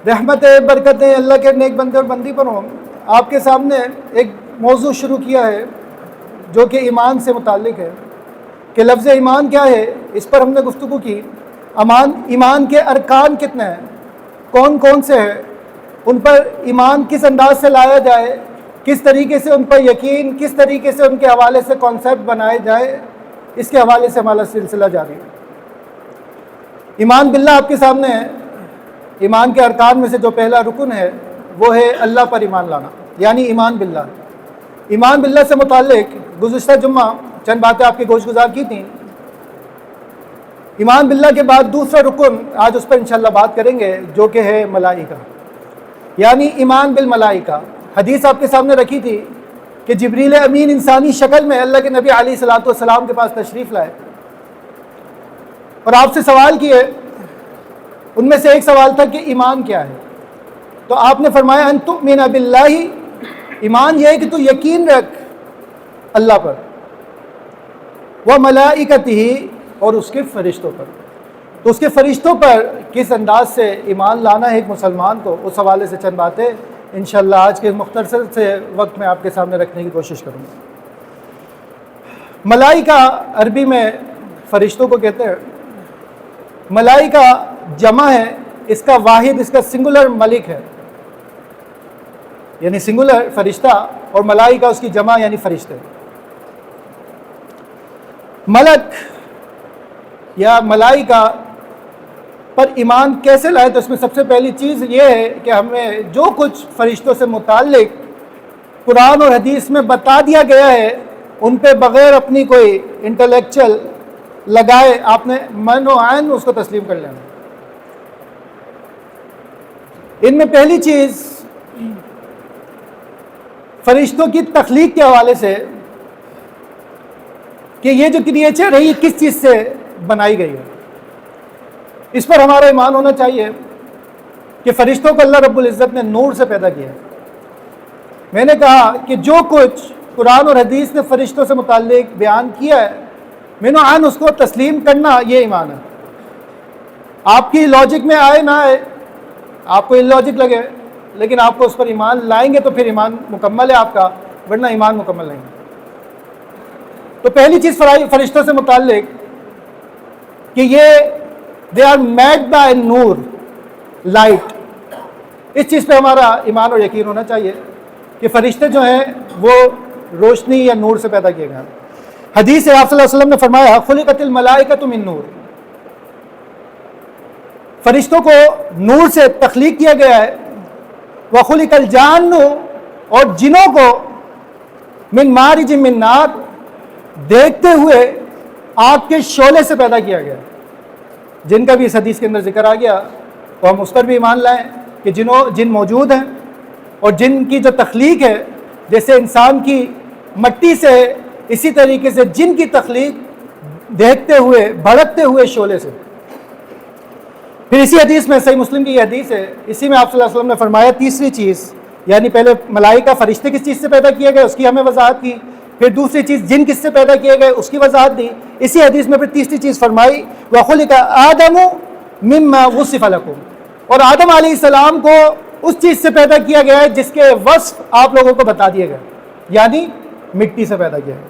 رحمتیں برکتیں اللہ کے نیک بندے اور بندی پر ہوں۔ آپ کے سامنے ایک موضوع شروع کیا ہے جو کہ ایمان سے متعلق ہے کہ لفظ ایمان کیا ہے، اس پر ہم نے گفتگو کی۔ ایمان کے ارکان کتنے ہیں، کون کون سے ہیں، ان پر ایمان کس انداز سے لایا جائے، کس طریقے سے ان پر یقین، کس طریقے سے ان کے حوالے سے کانسیپٹ بنائے جائے، اس کے حوالے سے ہمارا سلسلہ جاری ہے۔ ایمان باللہ آپ کے سامنے ہے۔ ایمان کے ارکان میں سے جو پہلا رکن ہے وہ ہے اللہ پر ایمان لانا، یعنی ایمان باللہ۔ ایمان باللہ سے متعلق گزشتہ جمعہ چند باتیں آپ کی گوش گزار کی تھیں۔ ایمان باللہ کے بعد دوسرا رکن آج اس پر انشاءاللہ بات کریں گے جو کہ ہے ملائکہ، یعنی ایمان بالملائکہ۔ حدیث آپ کے سامنے رکھی تھی کہ جبریل امین انسانی شکل میں اللہ کے نبی علیہ الصلوۃ والسلام کے پاس تشریف لائے اور آپ سے سوال کیے۔ ان میں سے ایک سوال تھا کہ ایمان کیا ہے، تو آپ نے فرمایا ان تؤمن باللہ، ایمان یہ ہے کہ تو یقین رکھ اللہ پر، وملائکتہ، اور اس کے فرشتوں پر۔ تو اس کے فرشتوں پر کس انداز سے ایمان لانا ہے ایک مسلمان کو، اس حوالے سے چند باتیں انشاءاللہ آج کے مختصر سے وقت میں آپ کے سامنے رکھنے کی کوشش کروں گا۔ ملائکہ عربی میں فرشتوں کو کہتے ہیں۔ ملائکہ جمع ہے، اس کا واحد، اس کا سنگولر ملک ہے، یعنی سنگولر فرشتہ، اور ملائکہ اس کی جمع یعنی فرشتے۔ ملک یا ملائکہ پر ایمان کیسے لائے، تو اس میں سب سے پہلی چیز یہ ہے کہ ہمیں جو کچھ فرشتوں سے متعلق قرآن اور حدیث میں بتا دیا گیا ہے ان پہ بغیر اپنی کوئی انٹلیکچل لگائے آپ نے من و عین اس کو تسلیم کر لینا۔ ان میں پہلی چیز فرشتوں کی تخلیق کے حوالے سے کہ یہ جو کریچر ہے یہ کس چیز سے بنائی گئی ہے، اس پر ہمارا ایمان ہونا چاہیے کہ فرشتوں کو اللہ رب العزت نے نور سے پیدا کیا ہے۔ میں نے کہا کہ جو کچھ قرآن اور حدیث نے فرشتوں سے متعلق بیان کیا ہے من و عین اس کو تسلیم کرنا، یہ ایمان ہے۔ آپ کی لاجک میں آئے نہ آئے، آپ کو لاجک لگے، لیکن آپ کو اس پر ایمان لائیں گے تو پھر ایمان مکمل ہے آپ کا، ورنہ ایمان مکمل نہیں ہے۔ تو پہلی چیز فرشتوں سے متعلق کہ یہ دے آر میڈ بائی نور، لائٹ، اس چیز پہ ہمارا ایمان اور یقین ہونا چاہیے کہ فرشتے جو ہیں وہ روشنی یا نور سے پیدا کیے گئے۔ حدیث ہے آپ صلی اللہ علیہ وسلم نے فرمایا خلقت الملائکۃ من نور، فرشتوں کو نور سے تخلیق کیا گیا ہے۔ وخلق الجان، اور جنوں کو من مارج من نار، دیکھتے ہوئے آگ کے شعلے سے پیدا کیا گیا۔ جن کا بھی اس حدیث کے اندر ذکر آ گیا تو ہم اس پر بھی ایمان لائیں کہ جن موجود ہیں، اور جن کی جو تخلیق ہے جیسے انسان کی مٹی سے، اسی طریقے سے جن کی تخلیق دیکھتے ہوئے بھڑکتے ہوئے شعلے سے۔ پھر اسی حدیث میں، صحیح مسلم کی یہ حدیث ہے، اسی میں آپ صلی اللہ علیہ وسلم نے فرمایا تیسری چیز، یعنی پہلے ملائکہ فرشتے کس چیز سے پیدا کیے گئے اس کی ہمیں وضاحت کی، پھر دوسری چیز جن کس سے پیدا کیے گئے اس کی وضاحت دی، اسی حدیث میں پھر تیسری چیز فرمائی وَخُلِقَ آدَمُ مِمَّا وُصِفَ لَكُمْ، اور آدم علیہ السلام کو اس چیز سے پیدا کیا گیا ہے جس کے وصف آپ لوگوں کو بتا دیے گئے، یعنی مٹی سے پیدا کیا ہے۔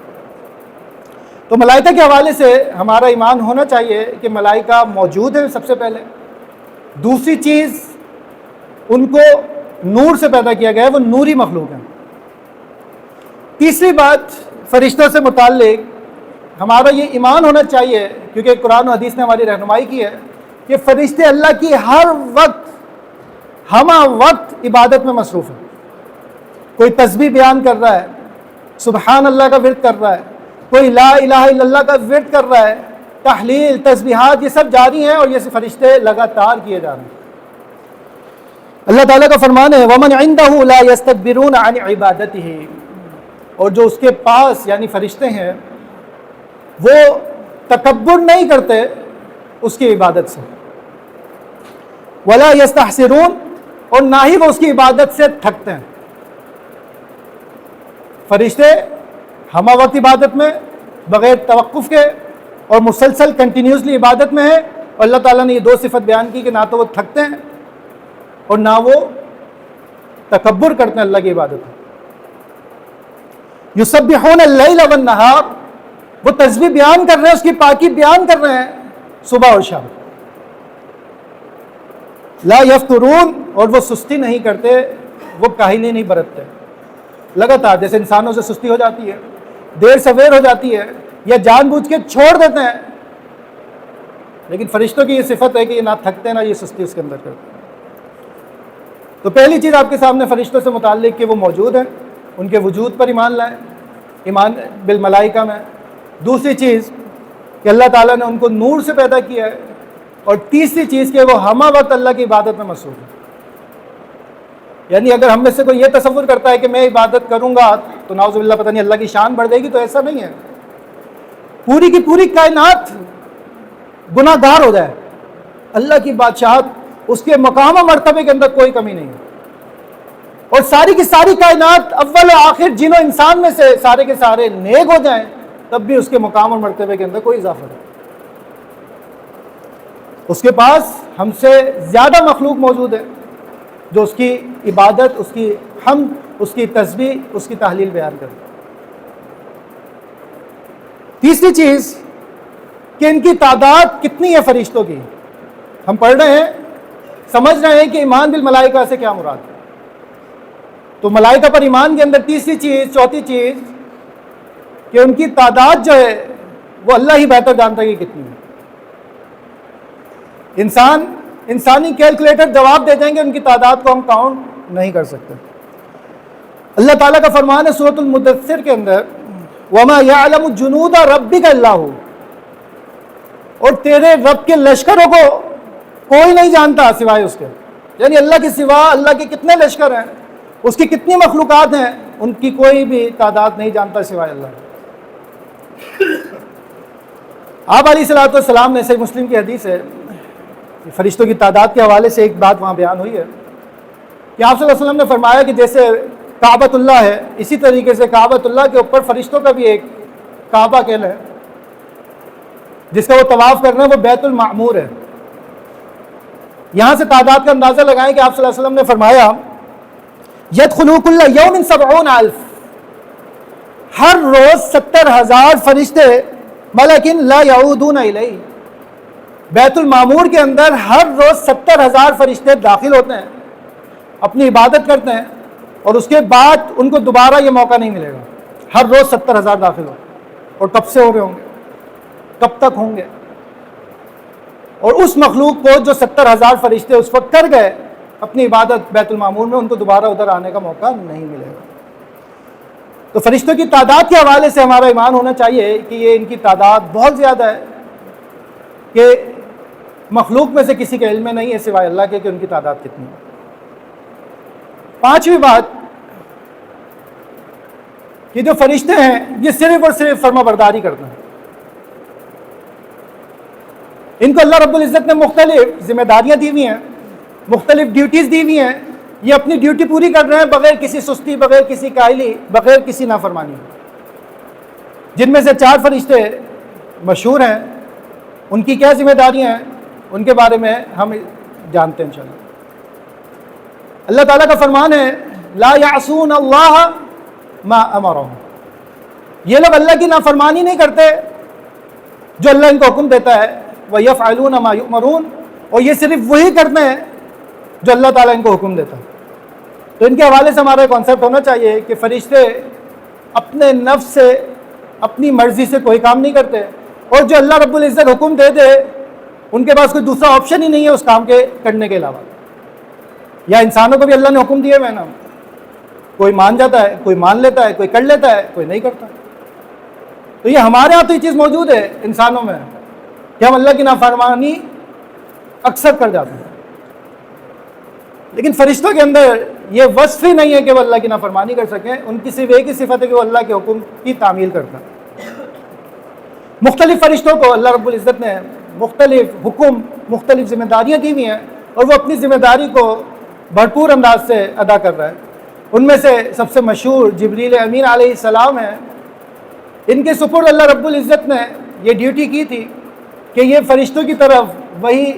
تو ملائکہ کے حوالے سے ہمارا ایمان ہونا چاہیے کہ ملائکہ موجود ہیں سب سے پہلے، دوسری چیز ان کو نور سے پیدا کیا گیا ہے، وہ نوری مخلوق ہیں۔ تیسری بات فرشتوں سے متعلق ہمارا یہ ایمان ہونا چاہیے، کیونکہ قرآن و حدیث نے ہماری رہنمائی کی ہے کہ فرشتے اللہ کی ہر وقت ہمہ وقت عبادت میں مصروف ہیں۔ کوئی تسبیح بیان کر رہا ہے، سبحان اللہ کا ورد کر رہا ہے، کوئی لا الہ الا اللہ کا ورد کر رہا ہے، تحلیل، تسبیحات، یہ سب جاری ہیں اور یہ فرشتے لگاتار کیے جا رہے ہیں۔ اللہ تعالیٰ کا فرمان ہے وَمَنْ عِنْدَهُ لَا يَسْتَكْبِرُونَ عَنْ عِبَادَتِهِ، اور جو اس کے پاس یعنی فرشتے ہیں وہ تکبر نہیں کرتے اس کی عبادت سے، وَلَا يَسْتَحْسِرُونَ، اور نہ ہی وہ اس کی عبادت سے تھکتے ہیں۔ فرشتے ہمہ وقت عبادت میں بغیر توقف کے اور مسلسل کنٹینیوسلی عبادت میں ہیں، اور اللہ تعالیٰ نے یہ دو صفت بیان کی کہ نہ تو وہ تھکتے ہیں اور نہ وہ تکبر کرتے ہیں اللہ کی عبادت میں. یسبحون اللیل والنہار، وہ تسبیح بیان کر رہے ہیں، اس کی پاکی بیان کر رہے ہیں صبح اور شام. لا یفترون، اور وہ سستی نہیں کرتے، وہ کاہلی نہیں برتتے. لگاتار جیسے انسانوں سے سستی ہو جاتی ہے، دیر سویر ہو جاتی ہے، یا جان بوجھ کے چھوڑ دیتے ہیں، لیکن فرشتوں کی یہ صفت ہے کہ یہ نہ تھکتے نہ یہ سستی اس کے اندر کرتے. تو پہلی چیز آپ کے سامنے فرشتوں سے متعلق کہ وہ موجود ہیں، ان کے وجود پر ایمان لائیں، ایمان بالملائکہ میں. دوسری چیز کہ اللہ تعالیٰ نے ان کو نور سے پیدا کیا ہے. اور تیسری چیز کہ وہ ہمہ وقت اللہ کی عبادت میں مصروف ہے. یعنی اگر ہم میں سے کوئی یہ تصور کرتا ہے کہ میں عبادت کروں گا تو نعوذ باللہ پتہ نہیں اللہ کی شان بڑھ جائے گی، تو ایسا نہیں ہے. پوری کی پوری کائنات گناہ گار ہو جائے، اللہ کی بادشاہت، اس کے مقام و مرتبے کے اندر کوئی کمی نہیں ہے. اور ساری کی ساری کائنات اول و آخر جن و انسان میں سے سارے کے سارے نیک ہو جائیں، تب بھی اس کے مقام اور مرتبے کے اندر کوئی اضافہ نہیں. اس کے پاس ہم سے زیادہ مخلوق موجود ہے جو اس کی عبادت، اس کی حمد، اس کی تسبیح، اس کی تحلیل بیان کرتے. تیسری چیز کہ ان کی تعداد کتنی ہے فرشتوں کی. ہم پڑھ رہے ہیں، سمجھ رہے ہیں کہ ایمان بالملائکہ سے کیا مراد ہے. تو ملائکہ پر ایمان کے اندر تیسری چیز، چوتھی چیز کہ ان کی تعداد جو ہے وہ اللہ ہی بہتر جانتا ہے کہ کتنی ہے. انسانی کیلکولیٹر جواب دے دیں گے ان کی تعداد کو ہم کاؤنٹ نہیں کر سکتے. اللہ تعالیٰ کا فرمان ہے سورۃ المدثر کے اندر، وَمَا يَعْلَمُ جُنُودَ رَبِّكَ إِلَّا هُوَ، اور تیرے رب کے لشکروں کو کوئی نہیں جانتا سوائے اس کے. یعنی اللہ کے سوا اللہ کے کتنے لشکر ہیں، اس کی کتنی مخلوقات ہیں، ان کی کوئی بھی تعداد نہیں جانتا سوائے اللہ. آپ علیہ الصلوۃ والسلام نے، صحیح مسلم کی حدیث ہے، فرشتوں کی تعداد کے حوالے سے ایک بات وہاں بیان ہوئی ہے کہ آپ صلی اللہ علیہ وسلم نے فرمایا کہ جیسے کعبۃ اللہ ہے، اسی طریقے سے کعبۃ اللہ کے اوپر فرشتوں کا بھی ایک کعبہ کہل ہے جس کا وہ طواف کرنا ہے، وہ بیت المعمور ہے. یہاں سے تعداد کا اندازہ لگائیں کہ آپ صلی اللہ علیہ وسلم نے فرمایا یدخلوا کل یوم 70,000، ہر روز 70,000 فرشتے ملکن لا یعودون الیہ، بیت المعمور کے اندر ہر روز 70,000 فرشتے داخل ہوتے ہیں، اپنی عبادت کرتے ہیں، اور اس کے بعد ان کو دوبارہ یہ موقع نہیں ملے گا. ہر روز 70,000 داخل ہو، اور کب سے ہو رہے ہوں گے، کب تک ہوں گے. اور اس مخلوق کو جو 70,000 فرشتے اس وقت کر گئے اپنی عبادت بیت المعمور میں، ان کو دوبارہ ادھر آنے کا موقع نہیں ملے گا. تو فرشتوں کی تعداد کے حوالے سے ہمارا ایمان ہونا چاہیے کہ یہ ان کی تعداد بہت زیادہ ہے، کہ مخلوق میں سے کسی کے علم میں نہیں ہے سوائے اللہ کے کہ ان کی تعداد کتنی ہے. پانچویں بات کہ جو فرشتے ہیں یہ صرف اور صرف فرما برداری کرتے ہیں. ان کو اللہ رب العزت نے مختلف ذمہ داریاں دی ہوئی ہیں، مختلف ڈیوٹیز دی ہوئی ہیں. یہ اپنی ڈیوٹی پوری کر رہے ہیں بغیر کسی سستی، بغیر کسی کاہلی، بغیر کسی نافرمانی. جن میں سے 4 فرشتے مشہور ہیں، ان کی کیا ذمہ داریاں ہیں ان کے بارے میں ہم جانتے ہیں انشاءاللہ. اللہ تعالیٰ کا فرمان ہے لا یعصون اللہ ما امرہم، یہ لوگ اللہ کی نافرمانی نہیں کرتے جو اللہ ان کو حکم دیتا ہے. وَيَفْعَلُونَ مَا يُؤْمَرُونَ، اور یہ صرف وہی کرتے ہیں جو اللہ تعالیٰ ان کو حکم دیتا ہے. تو ان کے حوالے سے ہمارا کانسیپٹ ہونا چاہیے کہ فرشتے اپنے نفس سے، اپنی مرضی سے کوئی کام نہیں کرتے، اور جو اللہ رب العزت حکم دے دے ان کے پاس کوئی دوسرا آپشن ہی نہیں ہے اس کام کے کرنے کے علاوہ. یا انسانوں کو بھی اللہ نے حکم دیے ہوئے نا، کوئی مان جاتا ہے، کوئی مان لیتا ہے، کوئی کر لیتا ہے، کوئی نہیں کرتا. تو یہ ہمارے ہاں تو یہ چیز موجود ہے انسانوں میں کہ ہم اللہ کی نافرمانی اکثر کر جاتے ہیں، لیکن فرشتوں کے اندر یہ وصف ہی نہیں ہے کہ وہ اللہ کی نافرمانی کر سکیں. ان کی صرف ایک ہی صفت ہے کہ وہ اللہ کے حکم کی تعمیل کرتا ہے. مختلف فرشتوں کو اللہ رب العزت نے مختلف حکم، مختلف ذمہ داریاں دی ہوئی ہیں، اور وہ اپنی ذمہ داری کو بھرپور انداز سے ادا کر رہا ہے. ان میں سے سب سے مشہور جبریل امین علیہ السلام ہیں. ان کے سپرد اللہ رب العزت نے یہ ڈیوٹی کی تھی کہ یہ فرشتوں کی طرف وہی،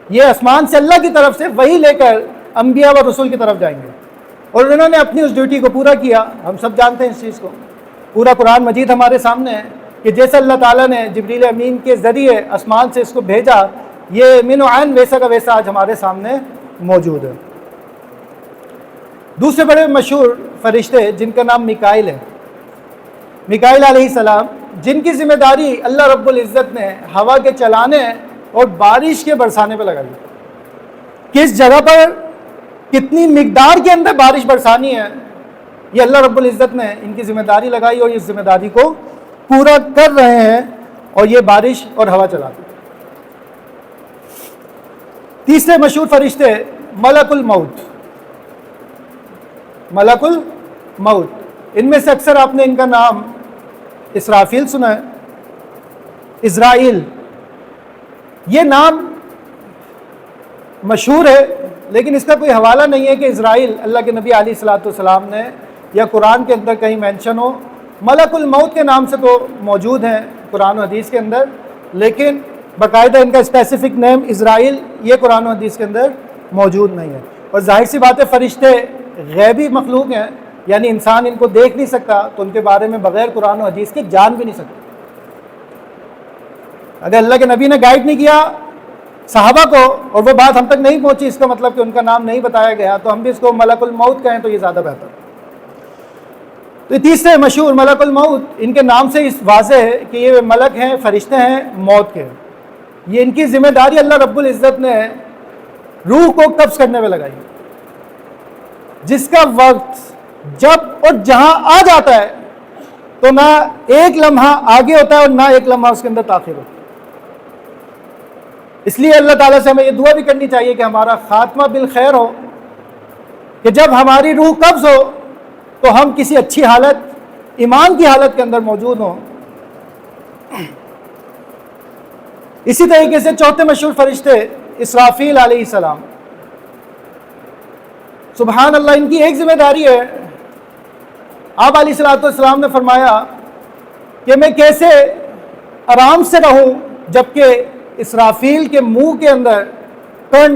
یہ آسمان سے اللہ کی طرف سے وہی لے کر انبیاء و رسول کی طرف جائیں گے، اور انہوں نے اپنی اس ڈیوٹی کو پورا کیا. ہم سب جانتے ہیں اس چیز کو، پورا قرآن مجید ہمارے سامنے ہے کہ جیسے اللہ تعالیٰ نے جبریل امین کے ذریعے آسمان سے اس کو بھیجا، یہ من و عین ویسا کا ویسا آج ہمارے سامنے موجود ہے. دوسرے بڑے مشہور فرشتے جن کا نام میکائیل ہے، میکائیل علیہ السلام، جن کی ذمہ داری اللہ رب العزت نے ہوا کے چلانے اور بارش کے برسانے پہ لگائی. کس جگہ پر کتنی مقدار کے اندر بارش برسانی ہے، یہ اللہ رب العزت نے ان کی ذمہ داری لگائی، اور اس ذمہ داری کو پورا کر رہے ہیں، اور یہ بارش اور ہوا چلاتے. تیسرے مشہور فرشتے ملک الموت، ملک الموت. ان میں سے اکثر آپ نے ان کا نام اسرافیل سنا ہے، اسرائیل. یہ نام مشہور ہے، لیکن اس کا کوئی حوالہ نہیں ہے کہ اسرائیل اللہ کے نبی علیہ الصلوۃ والسلام نے یا قرآن کے اندر کہیں مینشن ہو. ملک الموت کے نام سے تو موجود ہیں قرآن و حدیث کے اندر، لیکن باقاعدہ ان کا اسپیسیفک نیم اسرائیل یہ قرآن و حدیث کے اندر موجود نہیں ہے. اور ظاہر سی بات ہے، فرشتے غیبی مخلوق ہیں، یعنی انسان ان کو دیکھ نہیں سکتا، تو ان کے بارے میں بغیر قرآن و حدیث کے جان بھی نہیں سکتا. اگر اللہ کے نبی نے گائیڈ نہیں کیا صحابہ کو اور وہ بات ہم تک نہیں پہنچی، اس کا مطلب کہ ان کا نام نہیں بتایا گیا، تو ہم بھی اس کو ملک الموت کہیں تو یہ زیادہ بہتر. تو یہ تیسرے مشہور ملک الموت، ان کے نام سے اس واضح ہے کہ یہ ملک ہیں، فرشتے ہیں موت کے. یہ ان کی ذمہ داری اللہ رب العزت نے روح کو قبض کرنے میں لگائی، جس کا وقت جب اور جہاں آ جاتا ہے تو نہ ایک لمحہ آگے ہوتا ہے اور نہ ایک لمحہ اس کے اندر تاخیر ہوتا ہے. اس لیے اللہ تعالیٰ سے ہمیں یہ دعا بھی کرنی چاہیے کہ ہمارا خاتمہ بالخیر ہو، کہ جب ہماری روح قبض ہو تو ہم کسی اچھی حالت، ایمان کی حالت کے اندر موجود ہوں. اسی طریقے سے چوتھے مشہور فرشتے اسرافیل علیہ السلام، سبحان اللہ، ان کی ایک ذمہ داری ہے. آپ علیہ الصلوۃ والسلام نے فرمایا کہ میں کیسے آرام سے رہوں جبکہ اسرافیل کے منہ کے اندر کرن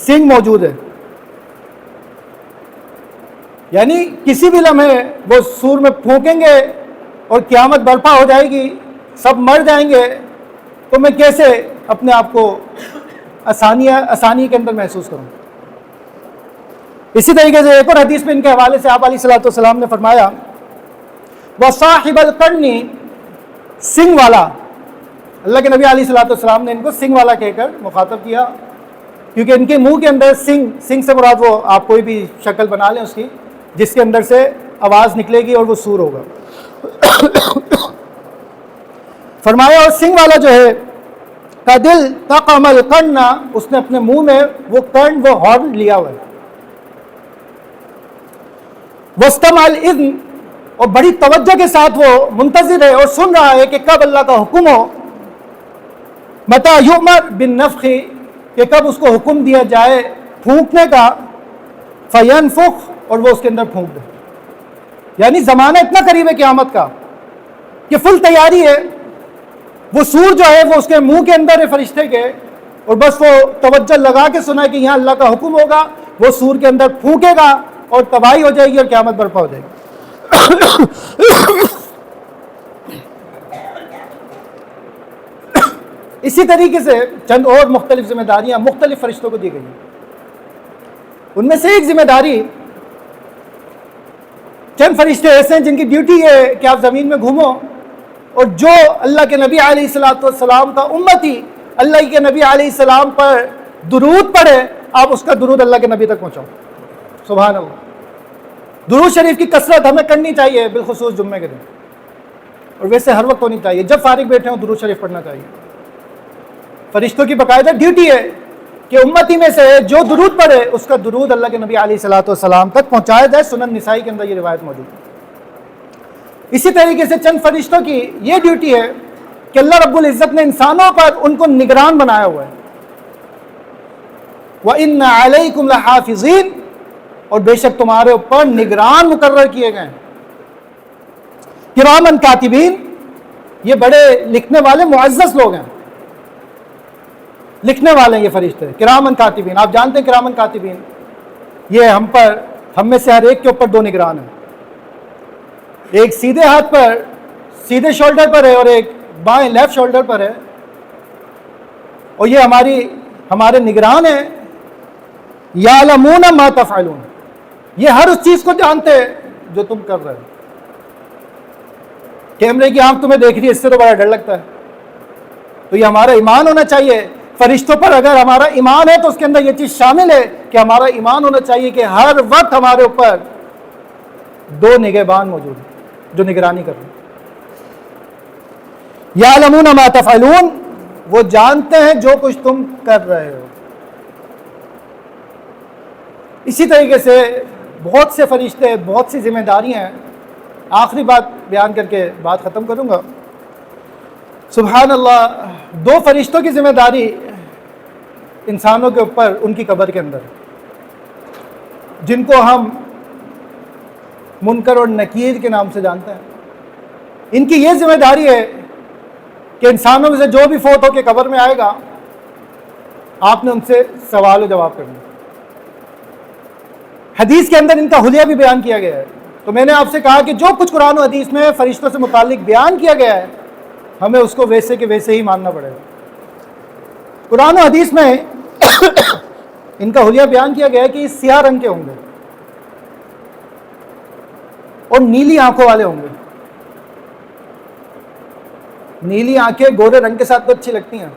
سنگ موجود ہے. یعنی کسی بھی لمحے وہ سور میں پھونکیں گے اور قیامت برپا ہو جائے گی، سب مر جائیں گے، تو میں کیسے اپنے آپ کو آسانی کے اندر محسوس کروں. اسی طریقے سے ایک اور حدیث میں ان کے حوالے سے آپ علیہ الصلوۃ والسلام نے فرمایا وَصَاحِبَ الْقَرْنِ، سنگ والا. اللہ کے نبی علیہ الصلوۃ والسلام نے ان کو سنگ والا کہہ کر مخاطب کیا، کیونکہ ان کے منہ کے اندر سنگ سے مراد وہ آپ کوئی بھی شکل بنا لیں اس کی، جس کے اندر سے آواز نکلے گی اور وہ سور ہوگا. فرمایا اور سنگ والا جو ہے کا دل تقم القرن، اس نے اپنے منہ میں وہ کرن، وہ ہارن لیا ہوا ہے. واستمع الاذن، اور بڑی توجہ کے ساتھ وہ منتظر ہے اور سن رہا ہے کہ کب اللہ کا حکم ہو. متى یؤمر بالنفخ، کہ کب اس کو حکم دیا جائے پھونکنے کا. فینفخ، اور وہ اس کے اندر پھونک دے. یعنی زمانہ اتنا قریب ہے قیامت کا کہ فل تیاری ہے. وہ سور جو ہے وہ اس کے منہ کے اندر ہے فرشتے کے، اور بس وہ توجہ لگا کے سنا کہ یہاں اللہ کا حکم ہوگا، وہ سور کے اندر پھونکے گا اور تباہی ہو جائے گی اور قیامت برپا ہو جائے گی. اسی طریقے سے چند اور مختلف ذمہ داریاں مختلف فرشتوں کو دی گئی ہیں. ان میں سے ایک ذمہ داری، چند فرشتے ایسے ہیں جن کی ڈیوٹی ہے کہ آپ زمین میں گھومو اور جو اللہ کے نبی علیہ الصلوۃ والسلام کا امتی اللہ کے نبی علیہ السلام پر درود پڑھے، آپ اس کا درود اللہ کے نبی تک پہنچاؤ. سبحان اللہ. درود شریف کی کثرت ہمیں کرنی چاہیے، بالخصوص جمعے کے دن، اور ویسے ہر وقت ہونی چاہیے. جب فارغ بیٹھے ہوں درود شریف پڑھنا چاہیے. فرشتوں کی باقاعدہ ڈیوٹی ہے کہ امتی میں سے جو درود پڑھے اس کا درود اللہ کے نبی علیہ الصلوۃ والسلام تک پہنچایا جائے. سنن نسائی کے اندر یہ روایت موجود ہے. اسی طریقے سے چند فرشتوں کی یہ ڈیوٹی ہے کہ اللہ رب العزت نے انسانوں پر ان کو نگران بنایا ہوا ہے. وَإِنَّ عَلَيْكُمْ لَحَافِظِينَ، اور بے شک تمہارے اوپر نگران مقرر کیے گئے ہیں. کرامن کاتبین، یہ بڑے لکھنے والے معزز لوگ ہیں. لکھنے والے ہیں یہ فرشتے، کرامن کاتبین. آپ جانتے ہیں کرامن کاتبین، یہ ہم میں سے ہر ایک کے اوپر 2 نگران ہیں. ایک سیدھے ہاتھ پر، سیدھے شولڈر پر ہے، اور ایک بائیں لیفٹ شولڈر پر ہے، اور یہ ہمارے نگران ہیں. یعلمون ما تفعلون، یہ ہر اس چیز کو جانتے ہیں جو تم کر رہے ہو. کیمرے کی آنکھ تمہیں دیکھ رہی ہے، اس سے تو بڑا ڈر لگتا ہے. تو یہ ہمارا ایمان ہونا چاہیے. فرشتوں پر اگر ہمارا ایمان ہے تو اس کے اندر یہ چیز شامل ہے کہ ہمارا ایمان ہونا چاہیے کہ ہر وقت ہمارے اوپر 2 نگہبان موجود ہیں جو نگرانی کر رہے ہیں. یعلمون ما تفعلون، وہ جانتے ہیں جو کچھ تم کر رہے ہو. اسی طریقے سے بہت سے فرشتے، بہت سی ذمہ داریاں ہیں. آخری بات بیان کر کے بات ختم کروں گا. سبحان اللہ، 2 فرشتوں کی ذمہ داری انسانوں کے اوپر ان کی قبر کے اندر، جن کو ہم منکر اور نکیر کے نام سے جانتے ہیں. ان کی یہ ذمہ داری ہے کہ انسانوں میں سے جو بھی فوت ہو کے قبر میں آئے گا، آپ نے ان سے سوال و جواب کرنا. حدیث کے اندر ان کا حلیہ بھی بیان کیا گیا ہے. تو میں نے آپ سے کہا کہ جو کچھ قرآن و حدیث میں فرشتوں سے متعلق بیان کیا گیا ہے، ہمیں اس کو ویسے کے ویسے ہی ماننا پڑے گا. قرآن و حدیث میں ان کا حلیہ بیان کیا گیا ہے کہ یہ سیاہ رنگ کے ہوں گے اور نیلی آنکھوں والے ہوں گے. نیلی آنکھیں گورے رنگ کے ساتھ تو اچھی لگتی ہیں،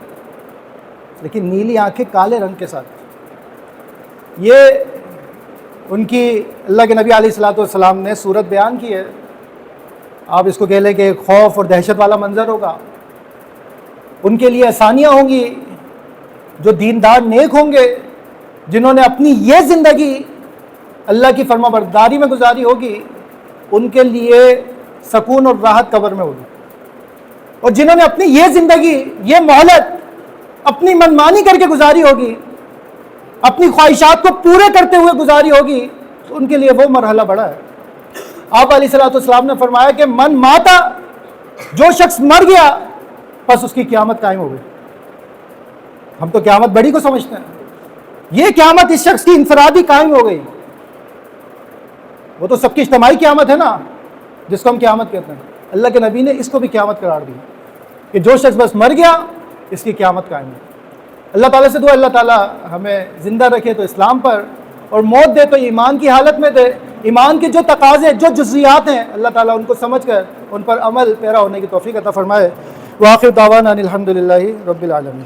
لیکن نیلی آنکھیں کالے رنگ کے ساتھ، یہ ان کی اللہ کے نبی علیہ الصلوۃ والسلام نے صورت بیان کی ہے. آپ اس کو کہہ لیں کہ خوف اور دہشت والا منظر ہوگا. ان کے لیے آسانیاں ہوں گی. جو دیندار نیک ہوں گے، جنہوں نے اپنی یہ زندگی اللہ کی فرما برداری میں گزاری ہوگی، ان کے لیے سکون اور راحت قبر میں ہوگی. اور جنہوں نے اپنی یہ زندگی، یہ مہلت اپنی منمانی کر کے گزاری ہوگی، اپنی خواہشات کو پورے کرتے ہوئے گزاری ہوگی، تو ان کے لیے وہ مرحلہ بڑا ہے. آپ علیہ الصلوۃ والسلام نے فرمایا کہ من ماتا، جو شخص مر گیا بس اس کی قیامت قائم ہو گئی. ہم تو قیامت بڑی کو سمجھتے ہیں، یہ قیامت اس شخص کی انفرادی قائم ہو گئی. وہ تو سب کی اجتماعی قیامت ہے نا، جس کو ہم قیامت کہتے ہیں. اللہ کے نبی نے اس کو بھی قیامت قرار دی کہ جو شخص بس مر گیا اس کی قیامت قائم ہے. اللہ تعالیٰ سے دعا اللہ تعالیٰ ہمیں زندہ رکھے تو اسلام پر، اور موت دے تو ایمان کی حالت میں دے. ایمان کے جو تقاضے، جو جزیات ہیں، اللہ تعالیٰ ان کو سمجھ کر ان پر عمل پیرا ہونے کی توفیق عطا فرمائے. وآخر دعوانا ان الحمد للہ رب العالمین.